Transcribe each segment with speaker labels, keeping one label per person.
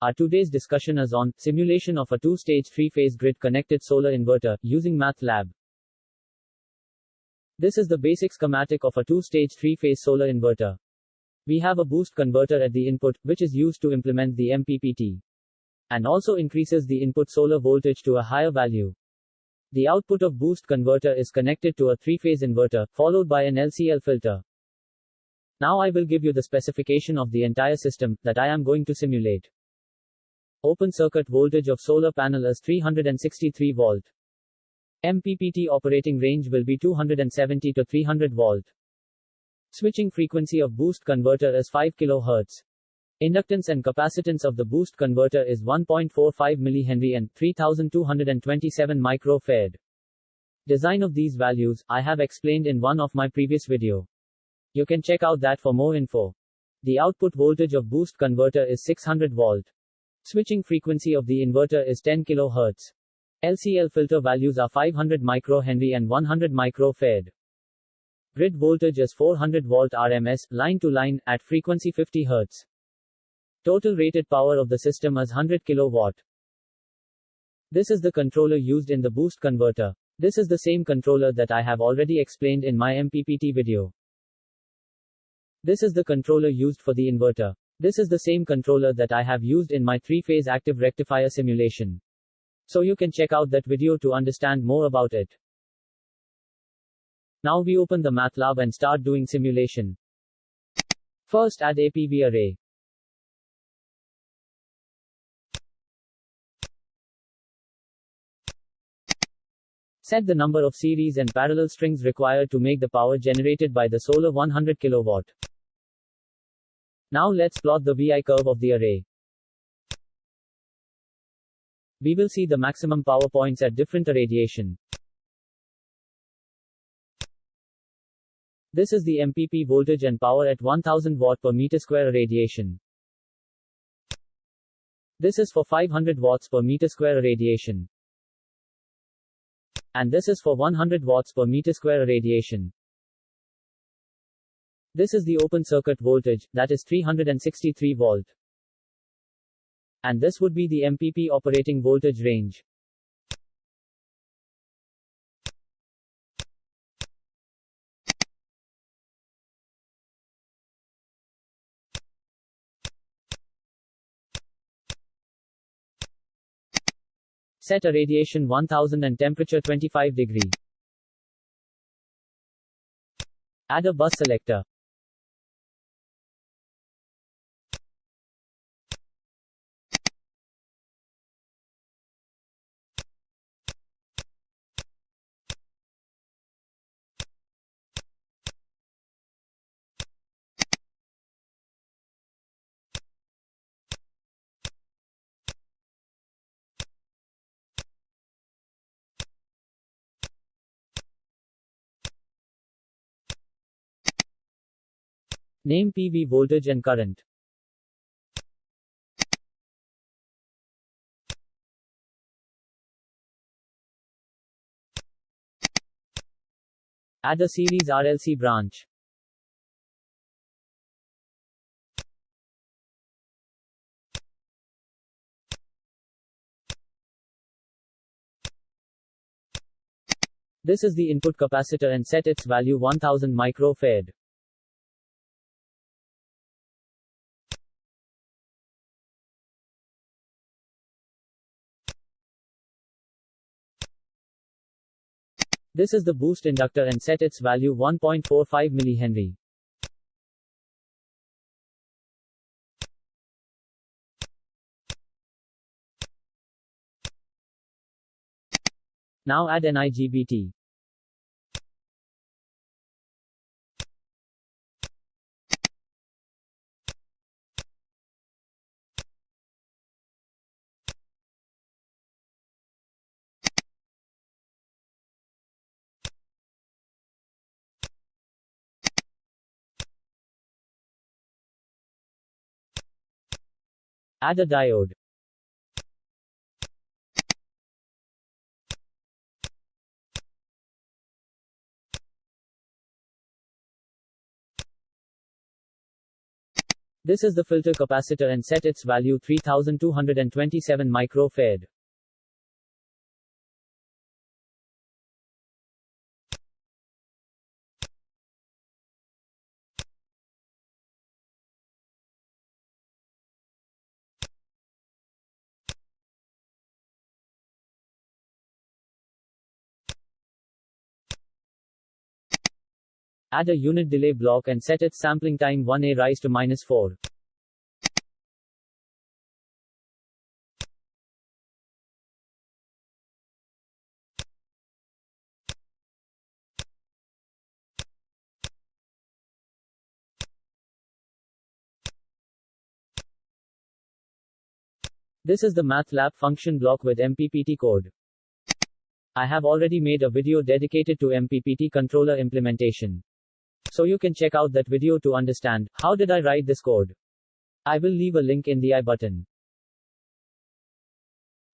Speaker 1: Our today's discussion is on simulation of a two-stage three-phase grid-connected solar inverter using MATLAB. This is the basic schematic of a two-stage three-phase solar inverter. We have a boost converter at the input, which is used to implement the MPPT, and also increases the input solar voltage to a higher value. The output of boost converter is connected to a three-phase inverter, followed by an LCL filter. Now I will give you the specification of the entire system that I am going to simulate. Open circuit voltage of solar panel is 363 volt. MPPT operating range will be 270 to 300 volt. Switching frequency of boost converter is 5 kHz. Inductance and capacitance of the boost converter is 1.45 mH and 3227 microfarad. Design of these values I have explained in one of my previous video. You can check out that for more info. The output voltage of boost converter is 600 volt. Switching frequency of the inverter is 10 kHz. LCL filter values are 500 microhenry and 100 microfarad. Grid voltage is 400 volt RMS, line to line, at frequency 50 Hz. Total rated power of the system is 100 kW. This is the controller used in the boost converter. This is the same controller that I have already explained in my MPPT video. This is the controller used for the inverter. This is the same controller that I have used in my three-phase active rectifier simulation. So you can check out that video to understand more about it. Now we open the MATLAB and start doing simulation. First add a PV array. Set the number of series and parallel strings required to make the power generated by the solar 100 kW. Now let's plot the VI curve of the array. We will see the maximum power points at different irradiation. This is the MPP voltage and power at 1000 watt per meter square irradiation. This is for 500 watts per meter square irradiation. And this is for 100 watts per meter square irradiation. This is the open circuit voltage, that is 363 volt. And this would be the MPP operating voltage range. Set irradiation 1000 and temperature 25 degree. Add a bus selector. Name PV voltage and current. Add a series RLC branch. This is the input capacitor and set its value 1000 microfarad. This is the boost inductor and set its value 1.45 mH. Now add an IGBT. Add a diode. This is the filter capacitor and set its value 3227 microfarad. Add a unit delay block and set its sampling time 1a raised to minus 4. This is the MATLAB function block with MPPT code. I have already made a video dedicated to MPPT controller implementation. So you can check out that video to understand, how did I write this code? I will leave a link in the I button.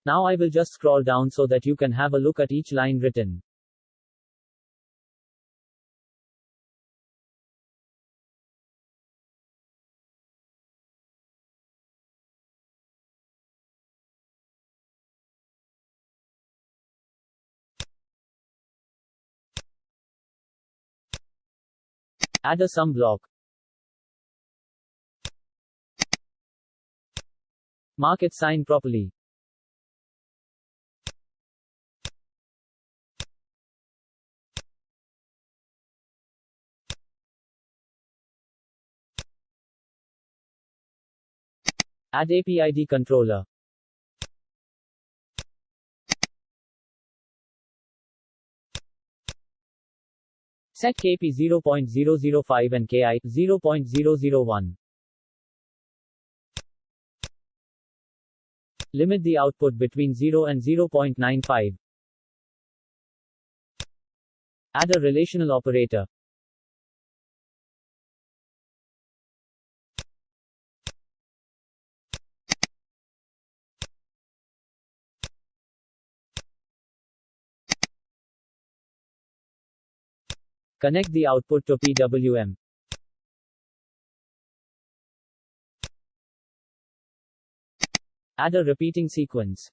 Speaker 1: Now I will just scroll down so that you can have a look at each line written. Add a sum block. Mark its sign properly. Add APID controller. Set KP 0.005 and KI 0.001. Limit the output between 0 and 0.95. Add a relational operator. Connect the output to PWM. Add a repeating sequence.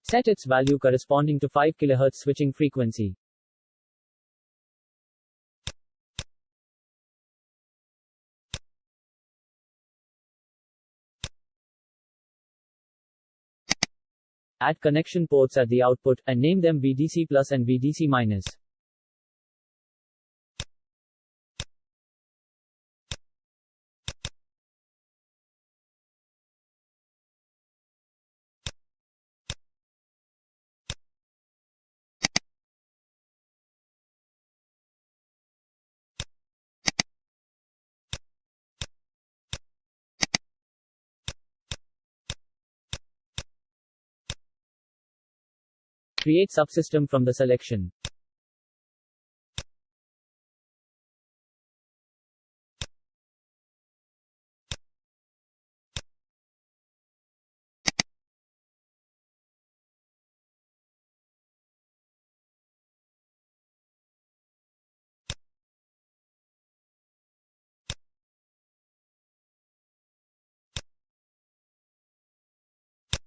Speaker 1: Set its value corresponding to 5 kHz switching frequency. Add connection ports at the output, and name them VDC plus and VDC minus. Create subsystem from the selection.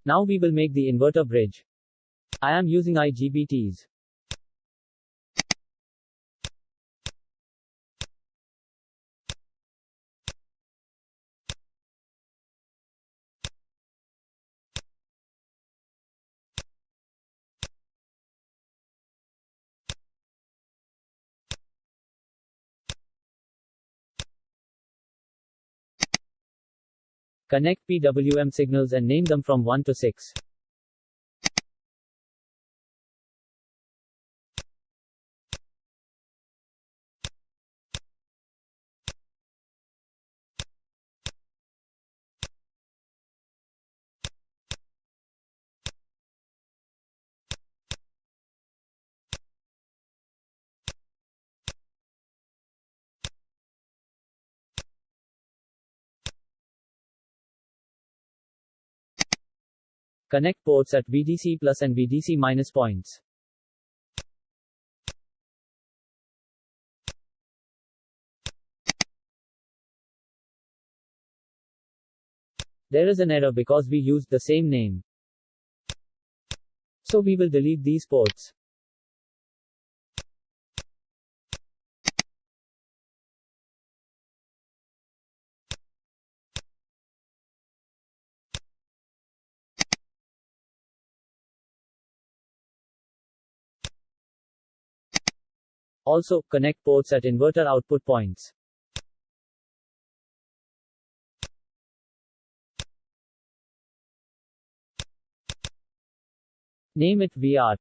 Speaker 1: Now we will make the inverter bridge. I am using IGBTs. Connect PWM signals and name them from 1 to 6. Connect ports at VDC plus and VDC minus points. There is an error because we used the same name. So we will delete these ports. Also, connect ports at inverter output points. Name it VR.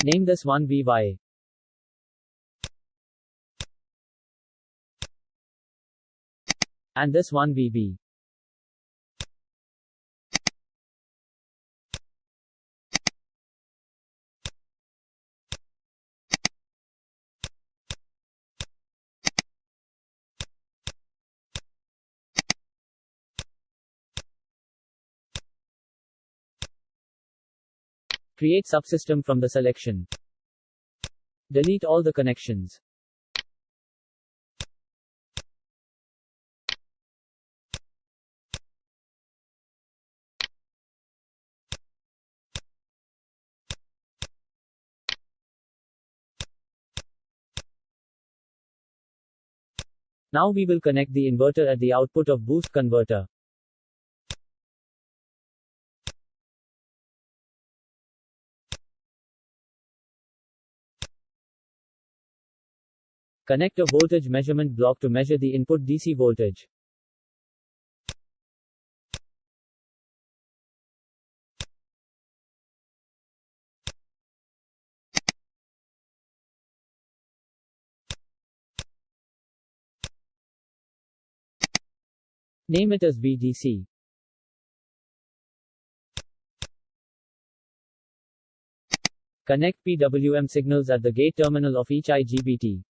Speaker 1: Name this one VY. And this one VB. Create subsystem from the selection. Delete all the connections. Now we will connect the inverter at the output of boost converter. Connect a voltage measurement block to measure the input DC voltage. Name it as VDC. Connect PWM signals at the gate terminal of each IGBT.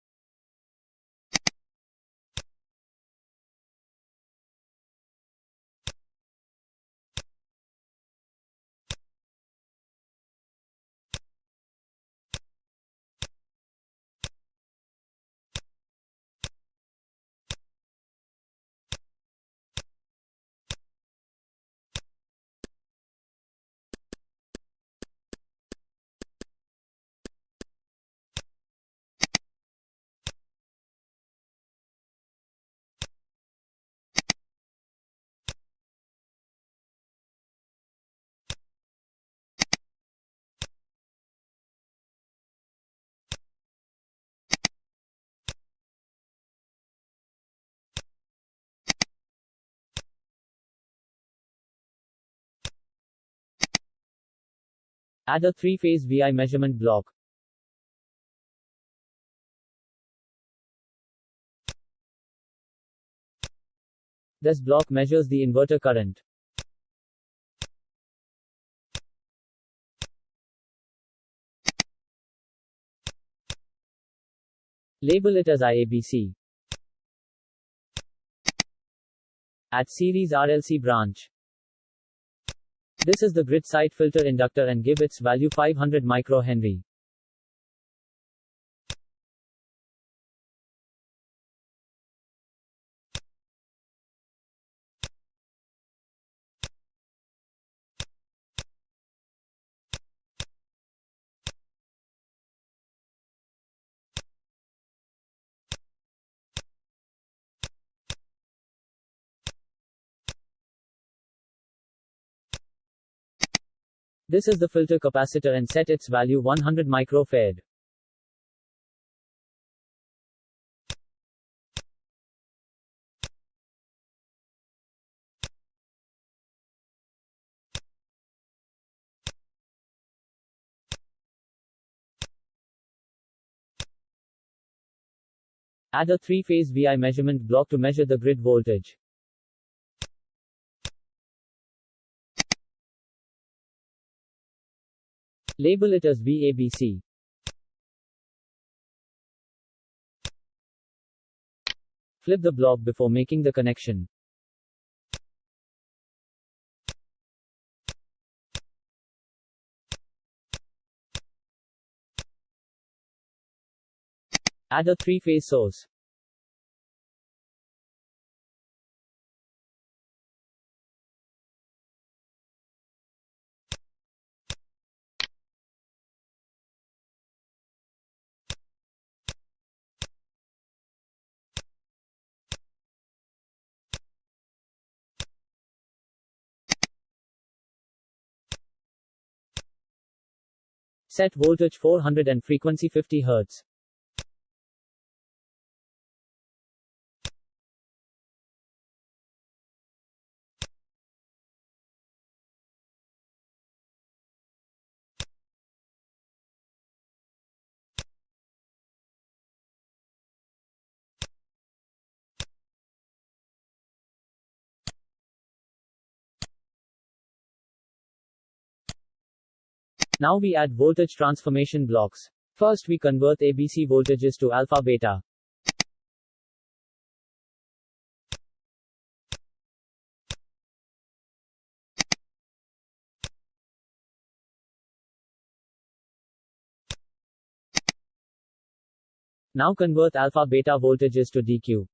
Speaker 1: Add a 3-phase VI measurement block. This block measures the inverter current. Label it as IABC. Add series RLC branch. This is the grid side filter inductor and give its value 500 microhenry. This is the filter capacitor and set its value 100 microfarad. Add a 3-phase VI measurement block to measure the grid voltage. Label it as VABC. Flip the block before making the connection. Add a 3-phase source. Set voltage 400 and frequency 50 Hz. Now we add voltage transformation blocks. First we convert ABC voltages to alpha beta. Now convert alpha beta voltages to DQ.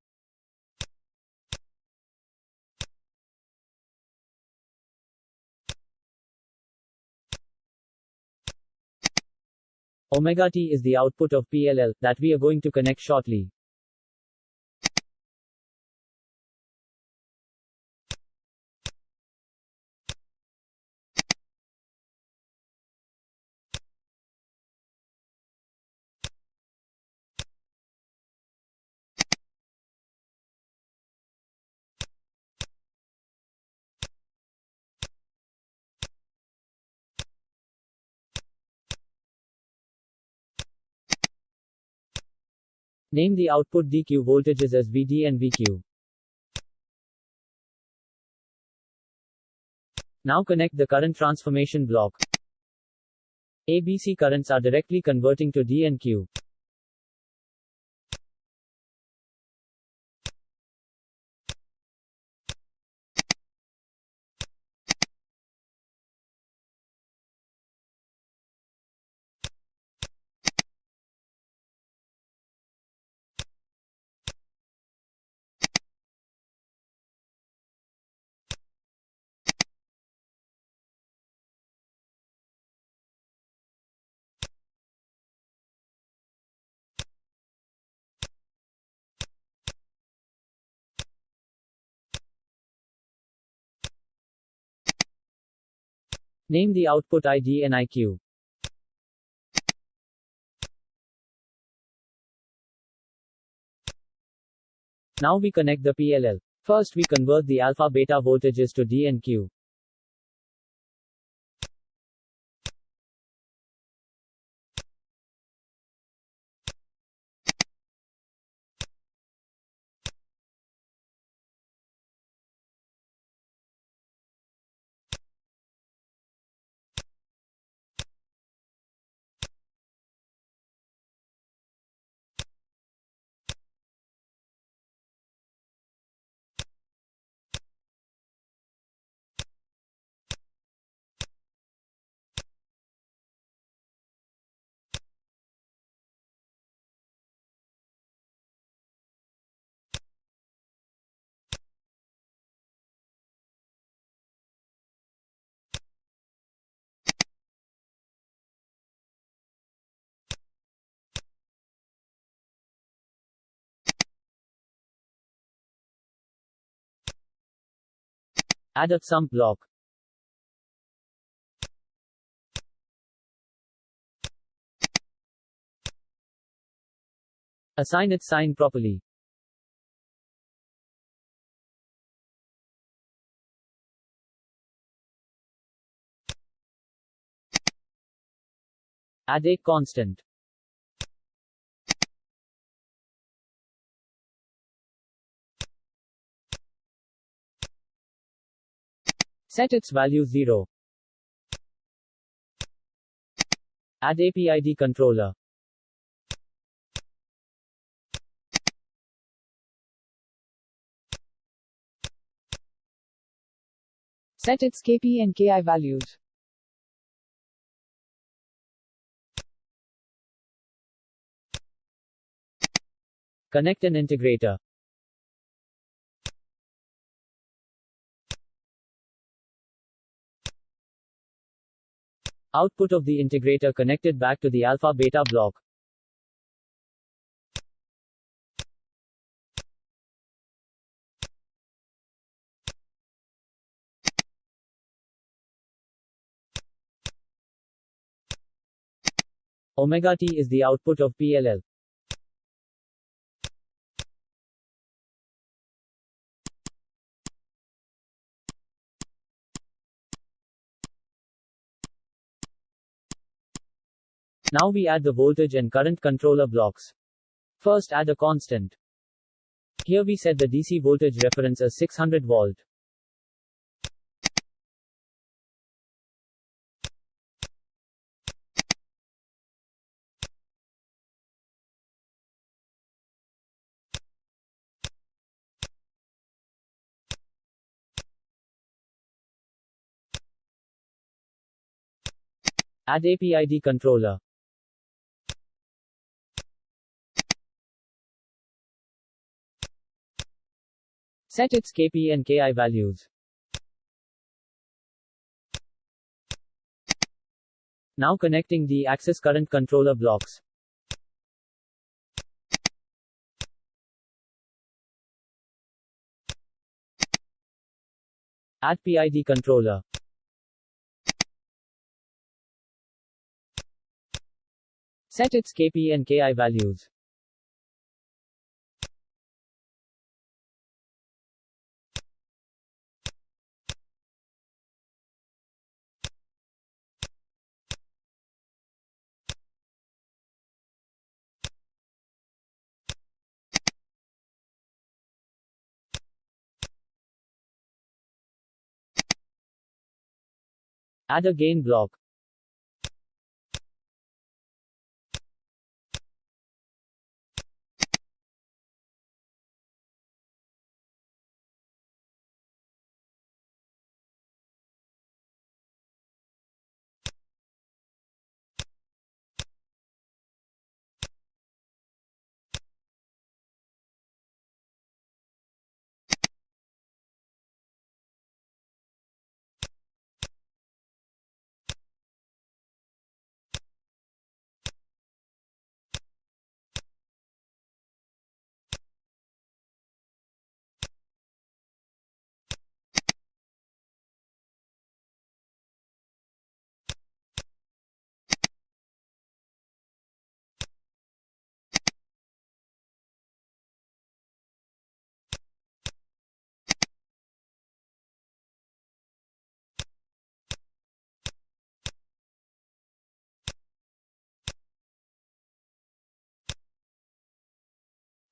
Speaker 1: Omega T is the output of PLL that we are going to connect shortly. Name the output DQ voltages as VD and VQ. Now connect the current transformation block. ABC currents are directly converting to D and Q. Name the output ID and IQ. Now we connect the PLL. First we convert the alpha beta voltages to D and Q. Add a sum block. Assign its sign properly. Add a constant. Set its value 0. Add a PID controller.
Speaker 2: Set its Kp and Ki values.
Speaker 1: Connect an integrator. Output of the integrator connected back to the alpha beta block. Omega T is the output of PLL. Now we add the voltage and current controller blocks. First add a constant. Here we set the DC voltage reference as 600 volt. Add a PID controller. Set its Kp and Ki values. Now connecting the axis current controller blocks. Add PID controller. Set its Kp and Ki values. Add a gain block.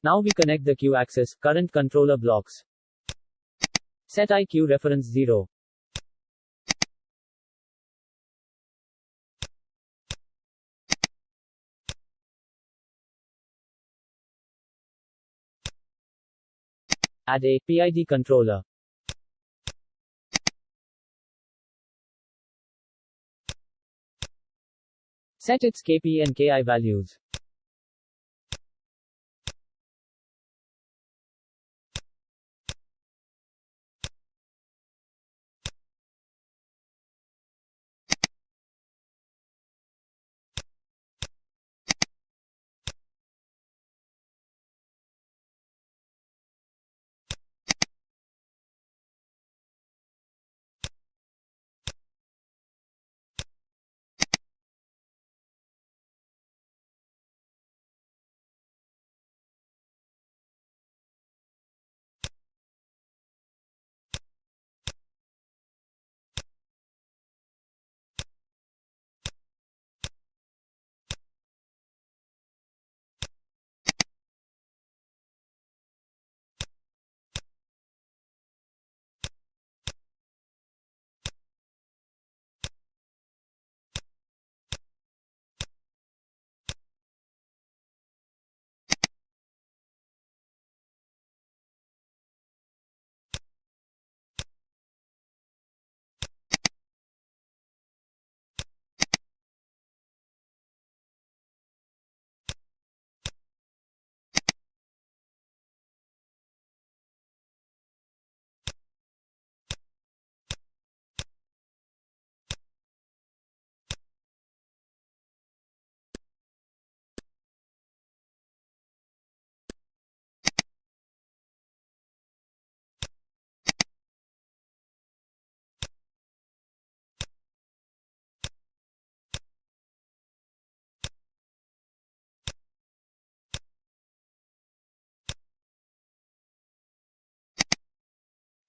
Speaker 1: Now we connect the Q-axis current controller blocks. Set IQ reference 0. Add a PID controller. Set its Kp and Ki values.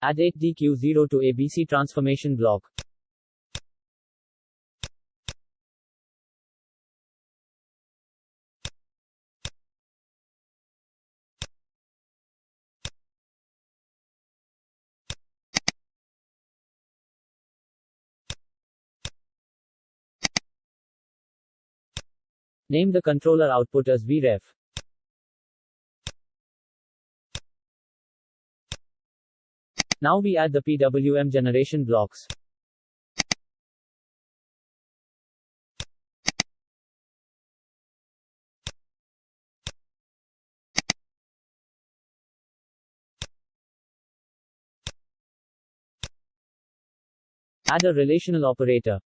Speaker 1: Add 8DQ0 to ABC transformation block. Name the controller output as VREF. Now we add the PWM generation blocks. Add a relational operator.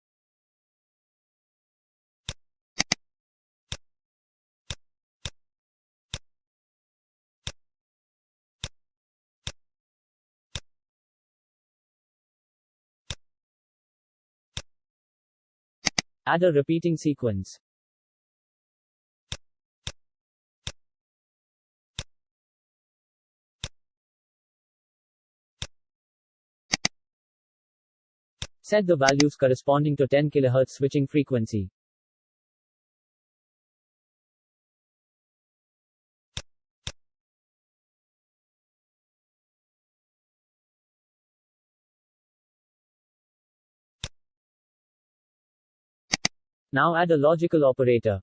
Speaker 1: Add a repeating sequence. Set the values corresponding to 10 kHz switching frequency. Now add a logical operator.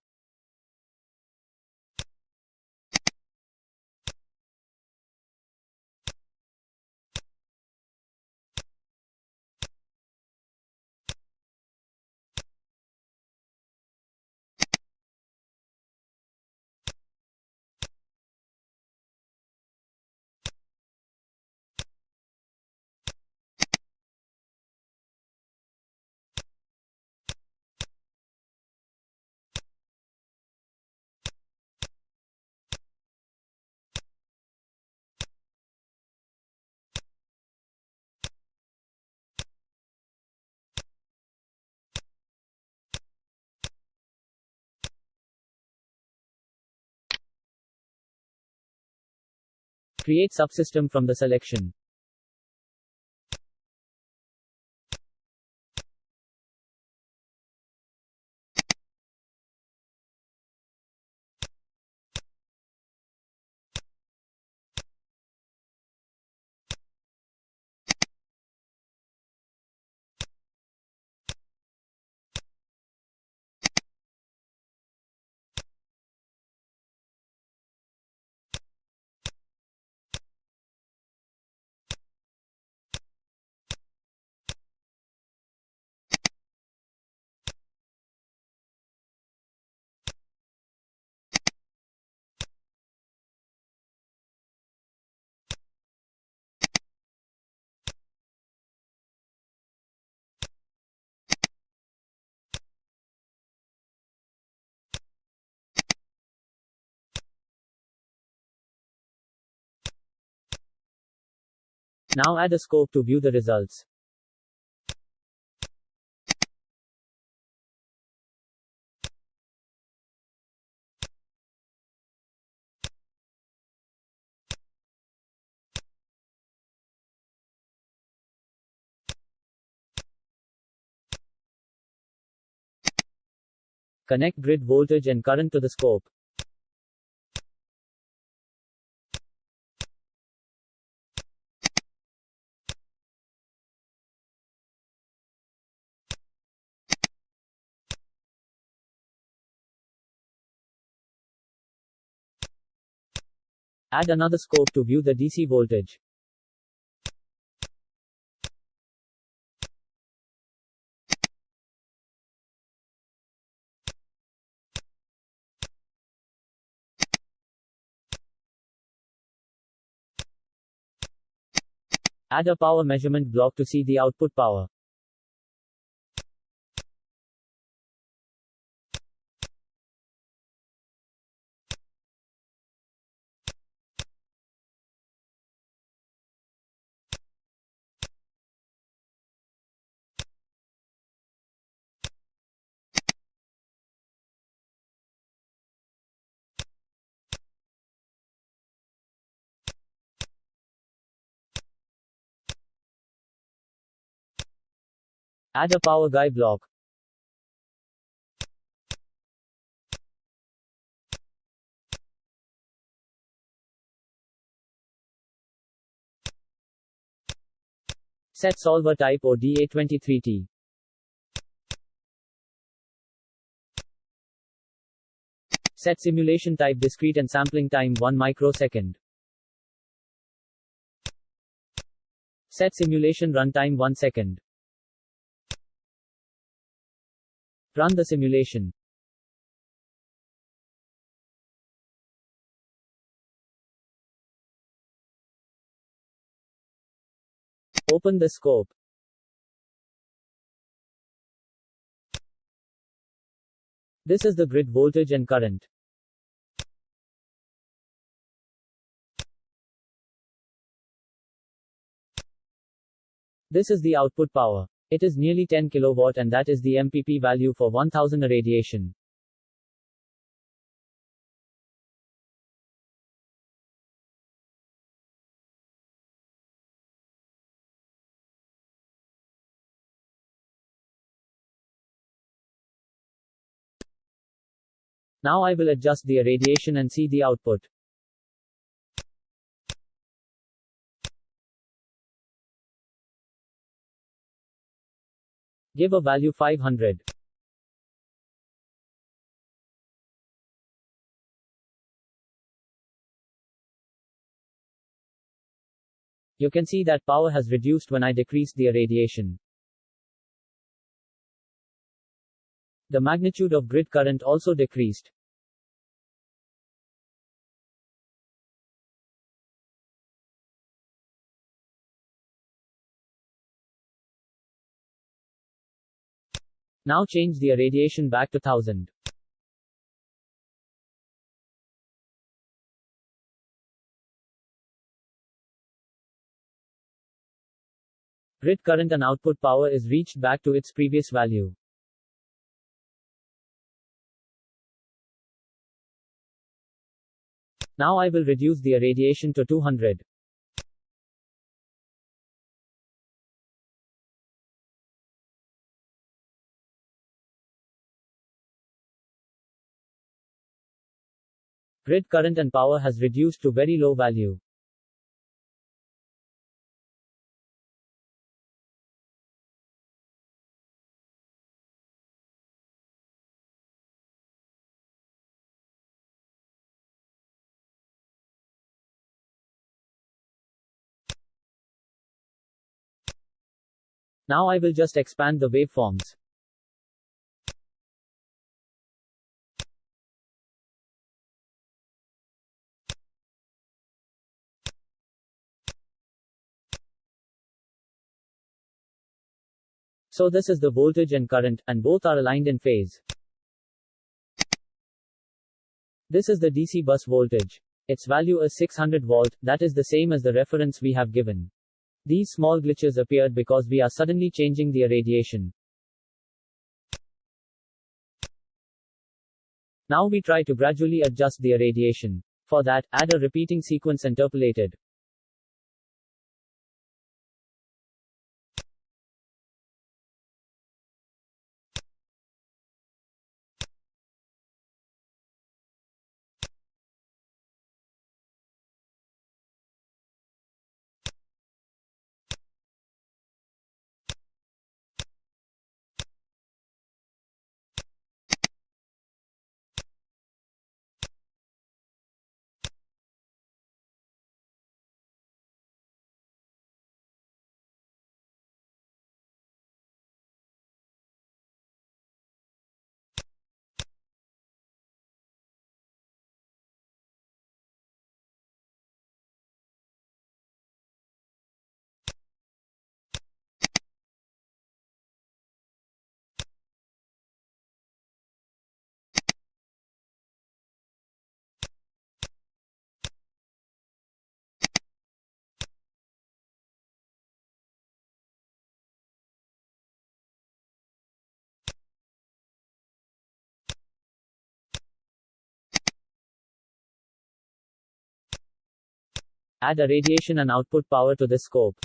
Speaker 1: Create subsystem from the selection. Now add a scope to view the results. Connect grid voltage and current to the scope. Add another scope to view the DC voltage. Add a power measurement block to see the output power. Add a power guide block. Set solver type ODA23T. Set simulation type discrete and sampling time 1 microsecond. Set simulation runtime 1 second. Run the simulation. Open the scope. This is the grid voltage and current. This is the output power. It is nearly 10 kilowatt and that is the MPP value for 1000 irradiation. Now I will adjust the irradiation and see the output. Give a value 500. You can see that power has reduced when I decreased the irradiation. The magnitude of grid current also decreased. Now change the irradiation back to 1000. Grid current and output power is reached back to its previous value. Now I will reduce the irradiation to 200. Grid current and power has reduced to very low value. Now I will just expand the waveforms. So this is the voltage and current, and both are aligned in phase. This is the DC bus voltage. Its value is 600 volt, that is the same as the reference we have given. These small glitches appeared because we are suddenly changing the irradiation. Now we try to gradually adjust the irradiation. For that, add a repeating sequence interpolated. Add a radiation and output power to this scope.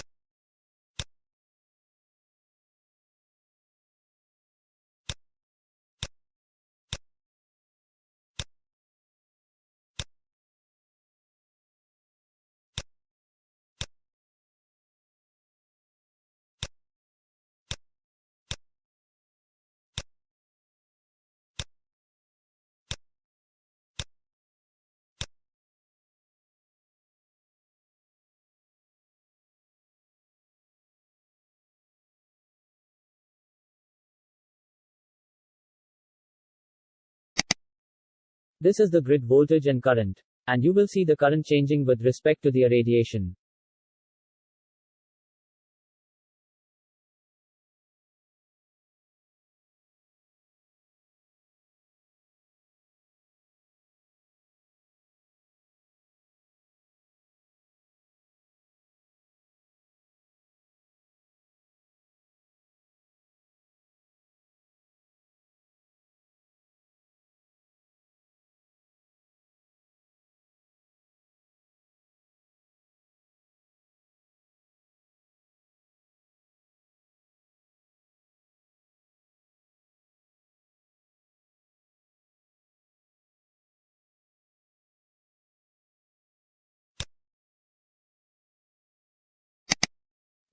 Speaker 1: This is the grid voltage and current. And you will see the current changing with respect to the irradiation.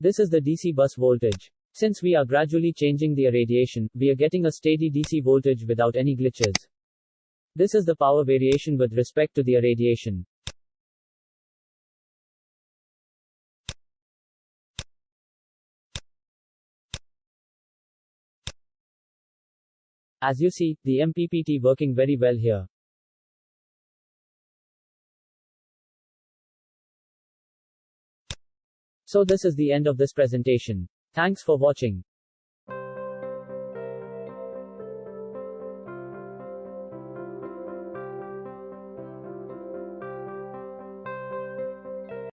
Speaker 1: This is the DC bus voltage. Since we are gradually changing the irradiation, we are getting a steady DC voltage without any glitches. This is the power variation with respect to the irradiation. As you see, the MPPT working very well here. So this is the end of this presentation. Thanks for watching.